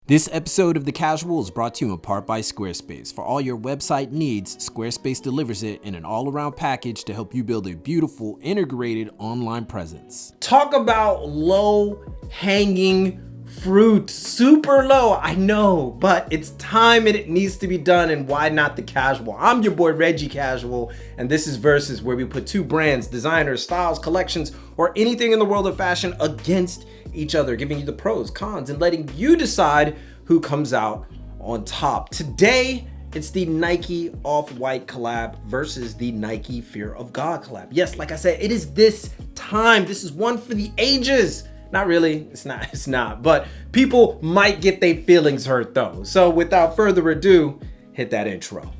This episode of The Casual is brought to you in part by Squarespace. For all your website needs, Squarespace delivers it in an all-around package to help you build a beautiful, integrated online presence. Talk about low-hanging fruit, super low, I know, but it's time and it needs to be done, and why not The Casual? I'm your boy Reggie Casual, and this is Versus, where we put two brands, designers, styles, collections, or anything in the world of fashion against each other, giving you the pros, cons, and letting you decide who comes out on top. Today, it's the Nike Off-White collab versus the Nike Fear of God collab. Yes, like I said, it is this time. This is one for the ages. Not really, it's not, but people might get their feelings hurt though. So without further ado, hit that intro.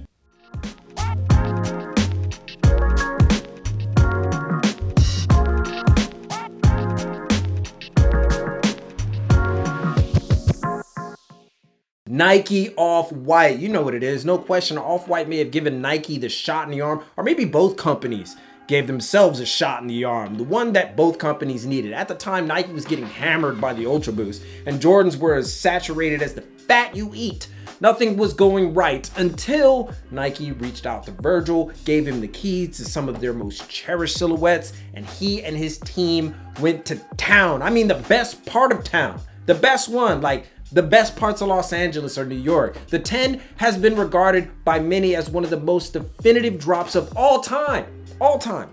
Nike Off-White, you know what it is, no question. Off-White may have given Nike the shot in the arm, or maybe both companies gave themselves a shot in the arm, the one that both companies needed. At the time, Nike was getting hammered by the Ultra Boost, and Jordans were as saturated as the fat you eat. Nothing was going right until Nike reached out to Virgil, gave him the keys to some of their most cherished silhouettes, and he and his team went to town. I mean, the best part of town, the best one, like the best parts of Los Angeles or New York. The 10 has been regarded by many as one of the most definitive drops of all time.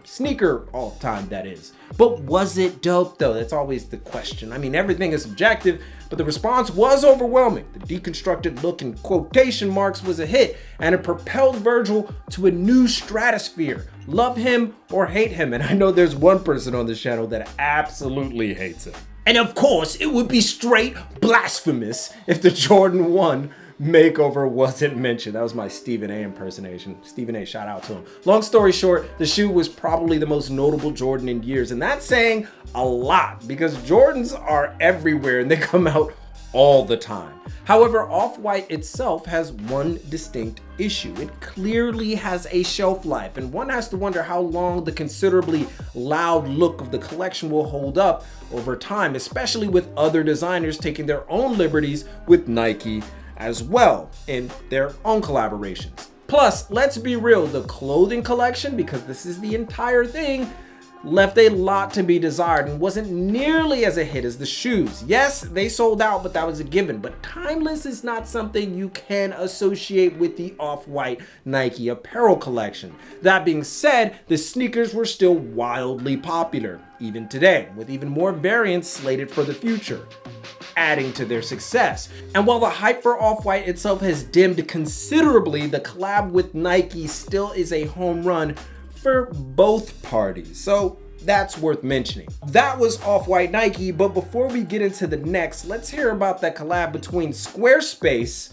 Sneaker all time, that is. But was it dope though? That's always the question. I mean, everything is subjective, but the response was overwhelming. The deconstructed look in quotation marks was a hit, and it propelled Virgil to a new stratosphere. Love him or hate him, and I know there's one person on this channel that absolutely hates him. And of course, it would be straight blasphemous if the Jordan 1 makeover wasn't mentioned. That was my Stephen A impersonation. Stephen A, shout out to him. Long story short, the shoe was probably the most notable Jordan in years, and that's saying a lot because Jordans are everywhere and they come out all the time. However, Off-White itself has one distinct issue. It clearly has a shelf life, and one has to wonder how long the considerably loud look of the collection will hold up over time, especially with other designers taking their own liberties with Nike as well in their own collaborations. Plus, let's be real, the clothing collection, because this is the entire thing, left a lot to be desired and wasn't nearly as a hit as the shoes. Yes, they sold out, but that was a given. But timeless is not something you can associate with the Off-White Nike apparel collection. That being said, the sneakers were still wildly popular, even today, with even more variants slated for the future, adding to their success. And while the hype for Off-White itself has dimmed considerably, the collab with Nike still is a home run for both parties, so that's worth mentioning. That was Off-White Nike, but before we get into the next, let's hear about that collab between Squarespace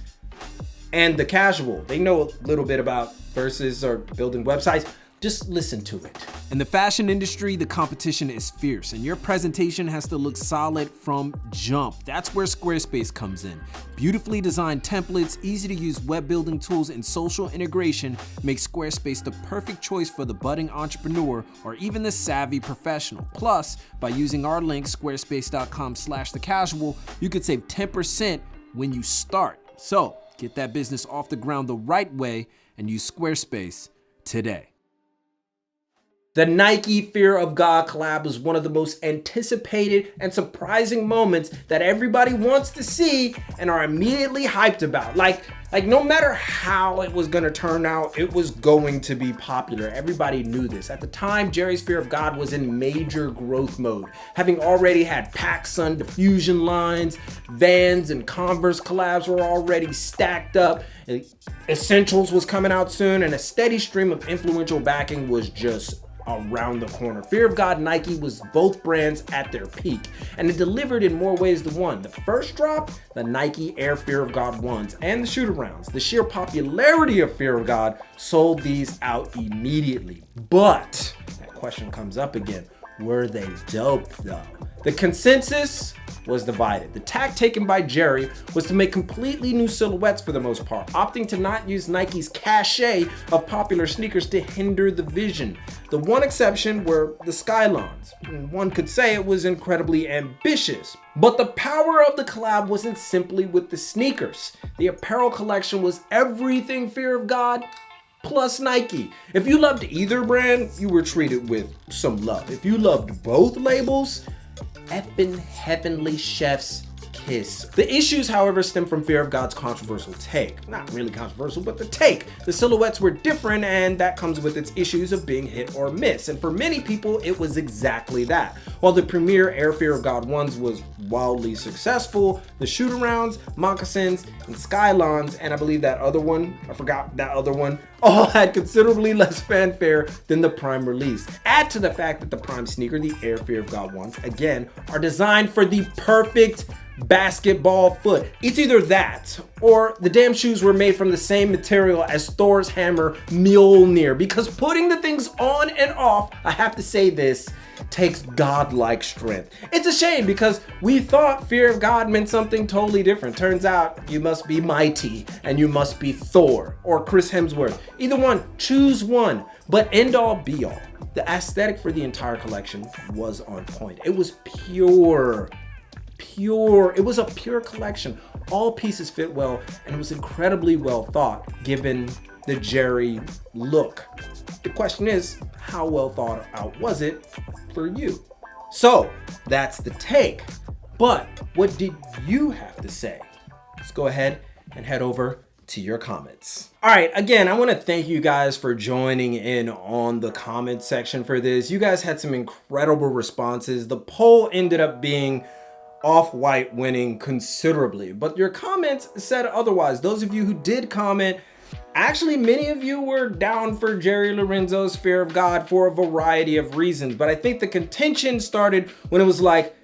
and The Casual. They know a little bit about Versus or building websites. Just listen to it. In the fashion industry, the competition is fierce, and your presentation has to look solid from jump. That's where Squarespace comes in. Beautifully designed templates, easy to use web building tools, and social integration make Squarespace the perfect choice for the budding entrepreneur or even the savvy professional. Plus, by using our link, squarespace.com/thecasual, you could save 10% when you start. So get that business off the ground the right way and use Squarespace today. The Nike Fear of God collab was one of the most anticipated and surprising moments that everybody wants to see and are immediately hyped about. Like no matter how it was gonna turn out, it was going to be popular. Everybody knew this. At the time, Jerry's Fear of God was in major growth mode, having already had PacSun diffusion lines, Vans and Converse collabs were already stacked up, Essentials was coming out soon, and a steady stream of influential backing was just around the corner. Fear of God Nike was both brands at their peak, and it delivered in more ways than one. The first drop, the Nike Air Fear of God 1s and the shoot-arounds. The sheer popularity of Fear of God sold these out immediately. But that question comes up again. were they dope though? The consensus was divided. The tack taken by Jerry was to make completely new silhouettes for the most part, opting to not use Nike's cachet of popular sneakers to hinder the vision. The one exception were the Skylons. One could say it was incredibly ambitious. But the power of the collab wasn't simply with the sneakers. The apparel collection was everything Fear of God plus Nike. If you loved either brand, you were treated with some love. If you loved both labels, effing heavenly chef's kiss. The issues, however, stem from Fear of God's controversial take. Not really controversial, but the take. The silhouettes were different, and that comes with its issues of being hit or miss. And for many people, it was exactly that. While the premier Air Fear of God ones was wildly successful, the shoot-arounds, moccasins, and skylons, and I believe that other one, I forgot that other one, all had considerably less fanfare than the Prime release. Add to the fact that the Prime sneaker, the Air Fear of God ones, again, are designed for the perfect basketball foot. It's either that or the damn shoes were made from the same material as Thor's hammer Mjolnir, because putting the things on and off, I have to say this, takes godlike strength. It's a shame because we thought Fear of God meant something totally different. Turns out you must be mighty and you must be Thor or Chris Hemsworth. Either one, choose one. But end all be all, the aesthetic for the entire collection was on point. It was pure. It was a pure collection. All pieces fit well, and it was incredibly well thought given the Jerry look. The question is, how well thought out was it for you? So that's the take. But what did you have to say? Let's go ahead and head over to your comments. All right, again, I want to thank you guys for joining in on the comment section for this. You guys had some incredible responses. The poll ended up being Off-White winning considerably, but your comments said otherwise. Those of you who did comment, actually many of you were down for Jerry Lorenzo's Fear of God for a variety of reasons, but I think the contention started when it was like,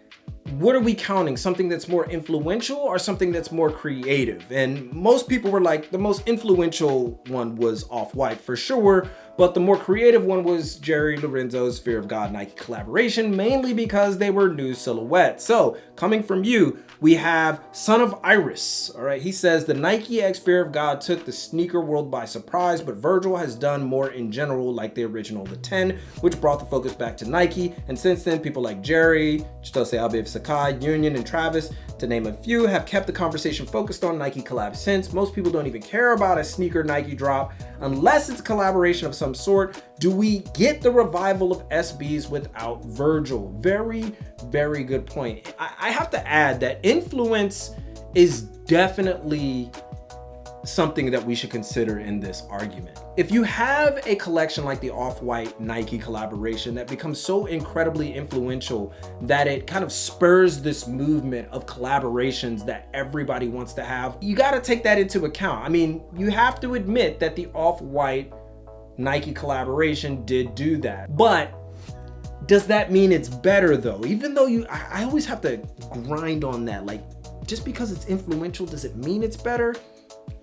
what are we counting? Something that's more influential or something that's more creative? And most people were like, the most influential one was Off-White for sure, but the more creative one was Jerry Lorenzo's Fear of God Nike collaboration, mainly because they were new silhouettes. So coming from you, we have Son of Iris. All right, he says the Nike X Fear of God took the sneaker world by surprise, but Virgil has done more in general, like the original The 10, which brought the focus back to Nike. And since then, people like Jerry, Chitose Abiy Sakai, Union, and Travis, to name a few, have kept the conversation focused on Nike collabs since. Most people don't even care about a sneaker Nike drop unless it's a collaboration of some sort. Do we get the revival of SBs without Virgil? Very, very good point. I have to add that influence is definitely something that we should consider in this argument. If you have a collection like the Off-White Nike collaboration that becomes so incredibly influential that it kind of spurs this movement of collaborations that everybody wants to have, you got to take that into account. I mean, you have to admit that the Off-White Nike collaboration did do that. But does that mean it's better though? Even though I always have to grind on that. Like, just because it's influential, does it mean it's better?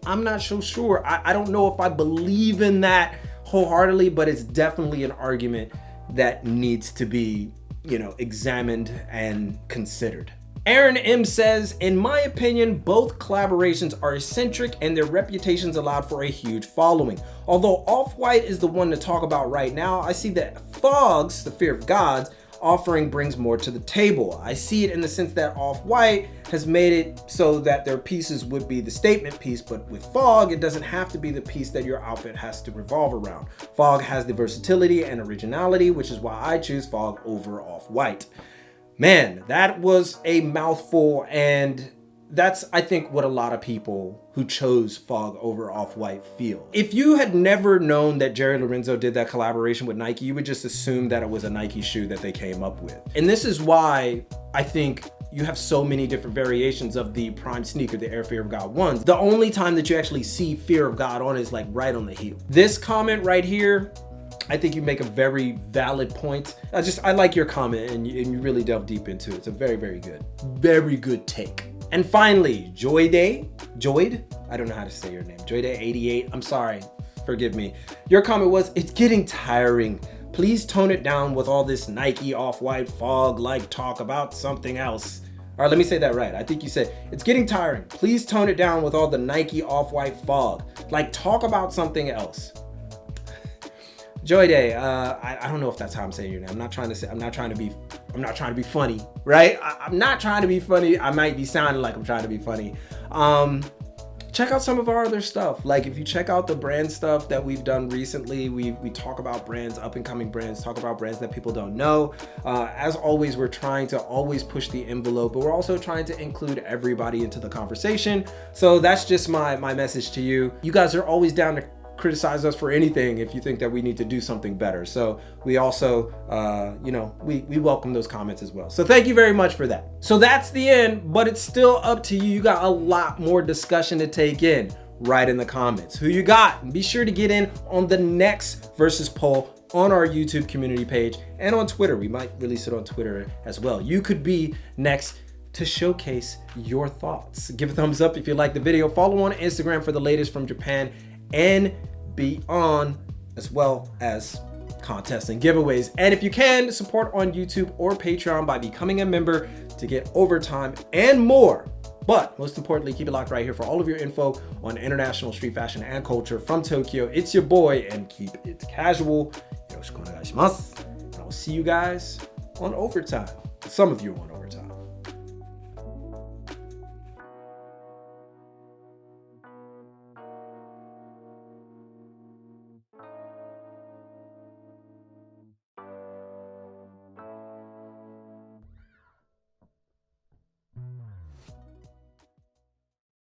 I'm not so sure. I don't know if I believe in that wholeheartedly, but it's definitely an argument that needs to be, examined and considered. Aaron M says, in my opinion, both collaborations are eccentric and their reputations allowed for a huge following. Although Off-White is the one to talk about right now, I see that Fogg's, the Fear of God's, offering brings more to the table. I see it in the sense that Off-White has made it so that their pieces would be the statement piece, but with Fog, it doesn't have to be the piece that your outfit has to revolve around. Fog has the versatility and originality, which is why I choose Fog over Off-White. Man, that was a mouthful, and that's, I think, what a lot of people who chose Fog over Off-White feel. If you had never known that Jerry Lorenzo did that collaboration with Nike, you would just assume that it was a Nike shoe that they came up with. And this is why I think you have so many different variations of the Prime sneaker, the Air Fear of God ones. The only time that you actually see Fear of God on is like right on the heel. This comment right here, I think you make a very valid point. I like your comment and you really delve deep into it. It's a very, very good take. And finally, Joyde, I don't know how to say your name, Joyde88, I'm sorry, forgive me. Your comment was, it's getting tiring. please tone it down with all this Nike off-white fog, like talk about something else. All right, let me say that right. I think you said, it's getting tiring. Please tone it down with all the Nike off-white fog. Like, talk about something else. Joy Day, I don't know if that's how I'm saying your name. I'm not trying to be funny, right? I'm not trying to be funny. I might be sounding like I'm trying to be funny. Check out some of our other stuff. Like, if you check out the brand stuff that we've done recently, we talk about brands, up and coming brands, talk about brands that people don't know. As always, we're trying to always push the envelope, but we're also trying to include everybody into the conversation. So that's just my message to you. You guys are always down to criticize us for anything if you think that we need to do something better. So we also, we welcome those comments as well. So thank you very much for that. So that's the end, but it's still up to you. You got a lot more discussion to take in. Write in the comments who you got, and be sure to get in on the next versus poll on our YouTube community page and on Twitter. We might release it on Twitter as well. You could be next to showcase your thoughts. Give a thumbs up if you like the video. Follow on Instagram for the latest from Japan and beyond, as well as contests and giveaways. And if you can, support on YouTube or Patreon by becoming a member to get overtime and more. But most importantly, keep it locked right here for all of your info on international street fashion and culture from Tokyo. It's your boy, and keep it casual. Yoroshiku onegai shimasu. And I'll see you guys on overtime. Some of you on overtime.